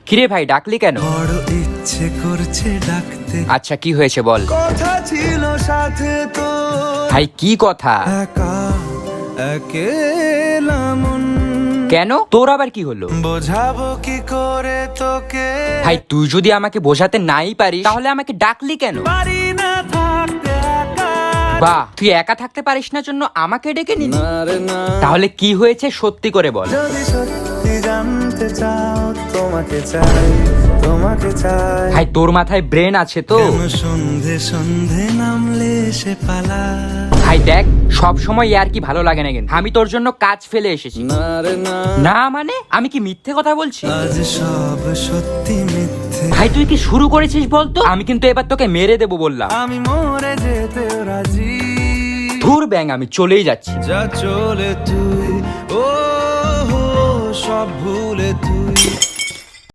কিরে ভাই, ডাকলি কেন? বড় ইচ্ছে করছে ডাকতে, আচ্ছা কি হয়েছে বল। কথা ছিল সাথে তো ভাই কি কথা? একা একেলা মন, কেন, তোর আবার কি হলো? বোঝাবো কি করে তোকে, ভাই তুই যদি আমাকে বোঝাতে নাই পারিস তাহলে আমাকে ডাকলি কেন? পারি না থাকতে একা। বাহ, তুই একা থাকতে পারিস না জন্য আমাকে ডেকে নিলি। না রে না, তাহলে কি হয়েছে সত্যি করে বল। যদি সত্যি জানতে চাও, তোমাকে চাই, তোমাকে চাই। ভাই তোর মাথায় ব্রেন আছে তো? কেন সন্ধে সন্ধে নামলে সে পালা, ভাই দেখ, সব সময় আর কি ভালো লাগে না, কিন্তু আমি তোর জন্য কাজ ফেলে এসেছি। না রে না, না মানে আমি কি মিথ্যে কথা বলছি? আজ সব সত্যি মিথ্যে। ভাই তুই কি শুরু করেছিস বলতো? আমি কিন্তু এবার তোকে মেরে দেবো বললাম। আমি মরে যেতে রাজি, ধুর ব্যাং, আমি চলেই যাচ্ছি। যা চলে তুই, ও হো, সব ভুলে তুই